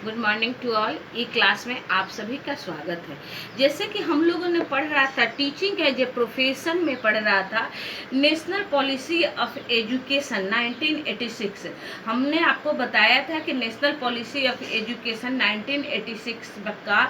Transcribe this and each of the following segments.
Good morning to all. E class में आप सभी का स्वागत है। जैसे कि हम लोगों ने पढ़ रहा था, टीचिंग एज ए प्रोफेशन में पढ़ रहा था नेशनल पॉलिसी ऑफ एजुकेशन 1986। हमने आपको बताया था कि नेशनल पॉलिसी ऑफ एजुकेशन 1986 का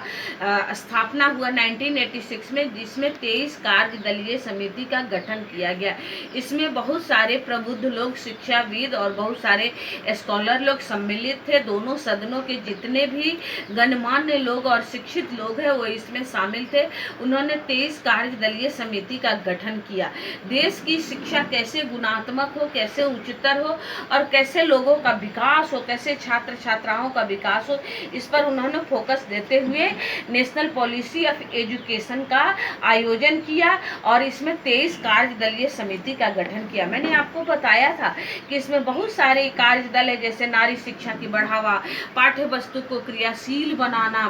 स्थापना हुआ 1986 में, जिसमें 23 कार्यदलीय समिति का गठन किया गया। इसमें बहुत सारे प्रबुद्ध लोग, शिक्षाविद और बहुत सारे स्कॉलर लोग सम्मिलित थे। दोनों सदनों के जितने भी गणमान्य लोग और शिक्षित लोग हैं वो इसमें शामिल थे। उन्होंने 23 कार्यदलीय समिति का गठन किया। देश की शिक्षा कैसे गुणात्मक हो, कैसे उच्चतर हो और कैसे लोगों का विकास हो, कैसे छात्र छात्राओं का विकास हो, इस पर उन्होंने फोकस देते हुए नेशनल पॉलिसी ऑफ एजुकेशन का आयोजन किया और इसमें 23 कार्यदलीय समिति का गठन किया। मैंने आपको बताया था कि इसमें बहुत सारे कार्यदल है, जैसे नारी शिक्षा की बढ़ावा, पाठ्य वस्तु को क्रियाशील बनाना,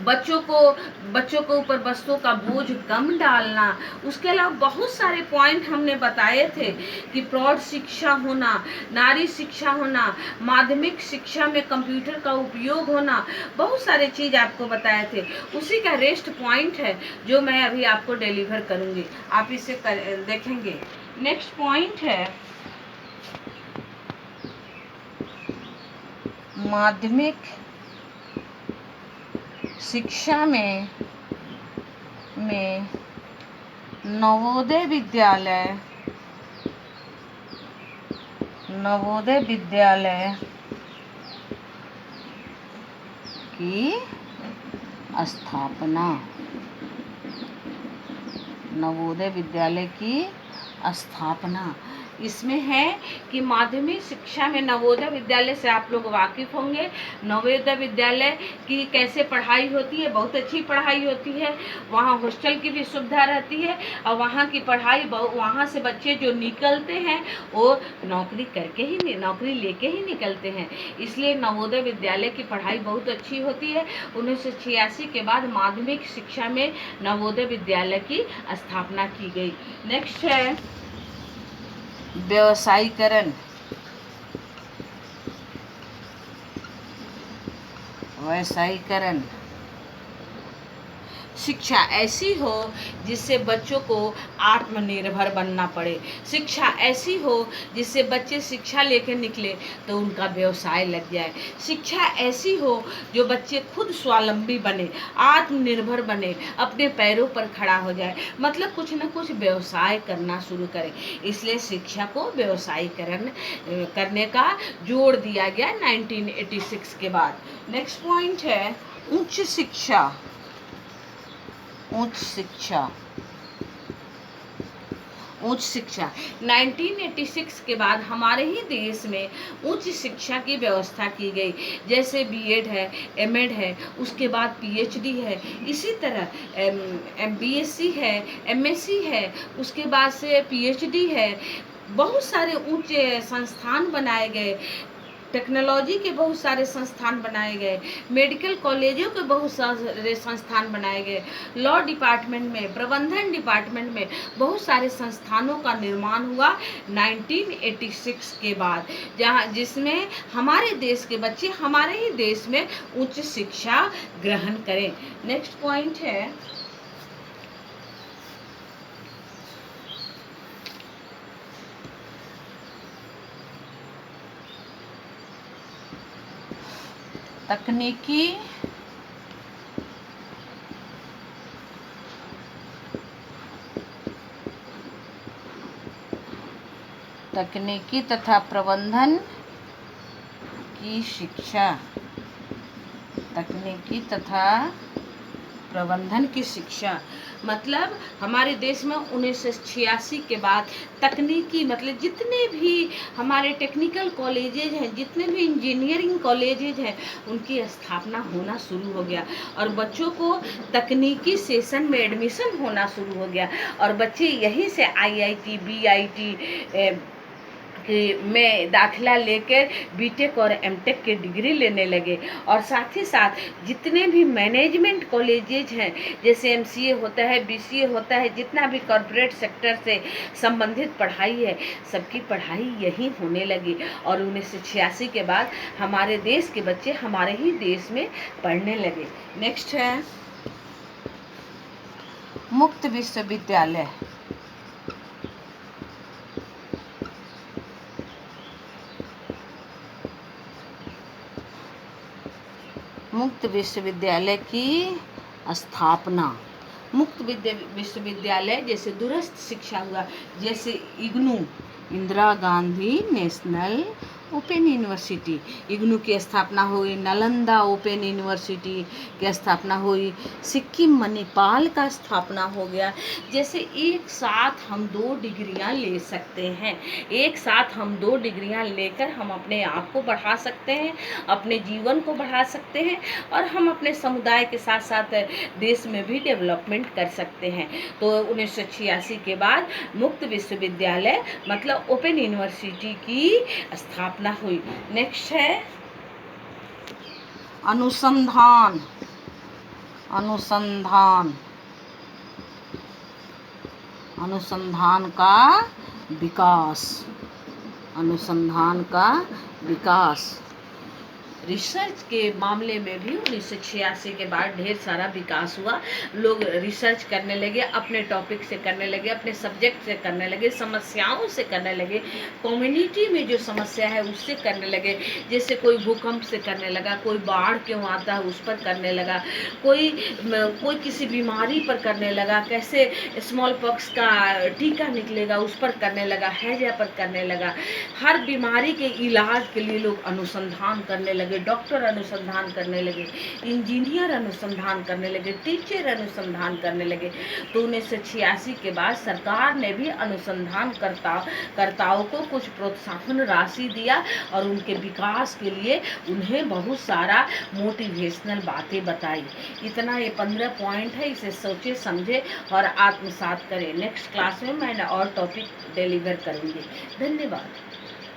बच्चों को ऊपर बस्तों का बोझ कम डालना। उसके अलावा बहुत सारे पॉइंट हमने बताए थे कि प्रौढ़ शिक्षा होना, नारी शिक्षा होना, माध्यमिक शिक्षा में कंप्यूटर का उपयोग होना, बहुत सारे चीज़ आपको बताए थे। उसी का रेस्ट पॉइंट है जो मैं अभी आपको डिलीवर करूँगी, आप इसे देखेंगे। नेक्स्ट पॉइंट है माध्यमिक शिक्षा में नवोदय विद्यालय की स्थापना। नवोदय विद्यालय की स्थापना इसमें है कि माध्यमिक शिक्षा में नवोदय विद्यालय से आप लोग वाकिफ होंगे। नवोदय विद्यालय की कैसे पढ़ाई होती है, बहुत अच्छी पढ़ाई होती है। वहाँ हॉस्टल की भी सुविधा रहती है और वहाँ की पढ़ाई, वहाँ से बच्चे जो निकलते हैं वो नौकरी लेके ही निकलते हैं। इसलिए नवोदय विद्यालय की पढ़ाई बहुत अच्छी होती है। 1986 के बाद माध्यमिक शिक्षा में नवोदय विद्यालय की स्थापना की गई। नेक्स्ट है व्यवसायीकरण। शिक्षा ऐसी हो जिससे बच्चों को आत्मनिर्भर बनना पड़े। शिक्षा ऐसी हो जिससे बच्चे शिक्षा लेकर निकले तो उनका व्यवसाय लग जाए। शिक्षा ऐसी हो जो बच्चे खुद स्वावलंबी बने, आत्मनिर्भर बने, अपने पैरों पर खड़ा हो जाए, मतलब कुछ न कुछ व्यवसाय करना शुरू करे। इसलिए शिक्षा को व्यवसायीकरण करने का जोर दिया गया 1986 के बाद। नेक्स्ट पॉइंट है उच्च शिक्षा। 1986 के बाद हमारे ही देश में उच्च शिक्षा की व्यवस्था की गई। जैसे बीएड है, एमएड है, उसके बाद पीएचडी है, इसी तरह बीएससी है, एमएससी है, उसके बाद से पीएचडी है। बहुत सारे उच्च संस्थान बनाए गए, टेक्नोलॉजी के बहुत सारे संस्थान बनाए गए, मेडिकल कॉलेजों के बहुत सारे संस्थान बनाए गए, लॉ डिपार्टमेंट में, प्रबंधन डिपार्टमेंट में बहुत सारे संस्थानों का निर्माण हुआ 1986 के बाद, जिसमें हमारे देश के बच्चे हमारे ही देश में उच्च शिक्षा ग्रहण करें। नेक्स्ट पॉइंट है तकनीकी तथा प्रबंधन की शिक्षा। तकनीकी तथा प्रबंधन की शिक्षा मतलब हमारे देश में 1986 के बाद तकनीकी, मतलब जितने भी हमारे टेक्निकल कॉलेजेज हैं, जितने भी इंजीनियरिंग कॉलेजेज हैं, उनकी स्थापना होना शुरू हो गया और बच्चों को तकनीकी सेशन में एडमिशन होना शुरू हो गया और बच्चे यहीं से आईआईटी, बीआईटी में दाखिला लेकर बीटेक और एमटेक की डिग्री लेने लगे। और साथ ही साथ जितने भी मैनेजमेंट कॉलेजेज हैं, जैसे एमसीए होता है, बीसीए होता है, जितना भी कॉरपोरेट सेक्टर से संबंधित पढ़ाई है, सबकी पढ़ाई यहीं होने लगी। और 1986 के बाद हमारे देश के बच्चे हमारे ही देश में पढ़ने लगे। नेक्स्ट है मुक्त विश्वविद्यालय। मुक्त विश्वविद्यालय की स्थापना। मुक्त विश्वविद्यालय जैसे दूरस्थ शिक्षा हुआ, जैसे IGNOU, Indira Gandhi national open university, IGNOU की स्थापना हुई। नालंदा ओपन यूनिवर्सिटी की स्थापना हुई। सिक्किम मणिपाल का स्थापना हो गया। जैसे एक साथ हम 2 डिग्रियां ले सकते हैं, एक साथ हम 2 डिग्रियां लेकर हम अपने आप को बढ़ा सकते हैं, अपने जीवन को बढ़ा सकते हैं, और हम अपने समुदाय के साथ साथ देश में भी डेवलपमेंट कर सकते हैं। तो 1986 के बाद मुक्त विश्वविद्यालय मतलब ओपन यूनिवर्सिटी की स्थापना हुई। नेक्स्ट है अनुसंधान। अनुसंधान, अनुसंधान का विकास। अनुसंधान का विकास। रिसर्च के मामले में भी 1986 के बाद ढेर सारा विकास हुआ। लोग रिसर्च करने लगे, अपने टॉपिक से करने लगे, अपने सब्जेक्ट से करने लगे, समस्याओं से करने लगे, कम्युनिटी में जो समस्या है उससे करने लगे। जैसे कोई भूकंप से करने लगा, कोई बाढ़ क्यों आता है उस पर करने लगा, कोई किसी बीमारी पर करने लगा, कैसे स्मॉल पॉक्स का टीका निकलेगा उस पर करने लगा, हैजा पर करने लगा। हर बीमारी के इलाज के लिए लोग अनुसंधान करने लगे, डॉक्टर अनुसंधान करने लगे, इंजीनियर अनुसंधान करने लगे, टीचर अनुसंधान करने लगे। तो 1986 के बाद सरकार ने भी अनुसंधानकर्ताओं को कुछ प्रोत्साहन राशि दिया और उनके विकास के लिए उन्हें बहुत सारा मोटिवेशनल बातें बताई। इतना ये 15 पॉइंट है, इसे सोचे समझे और आत्मसात करें। नेक्स्ट क्लास में मैं और टॉपिक डिलीवर करूँगी। धन्यवाद।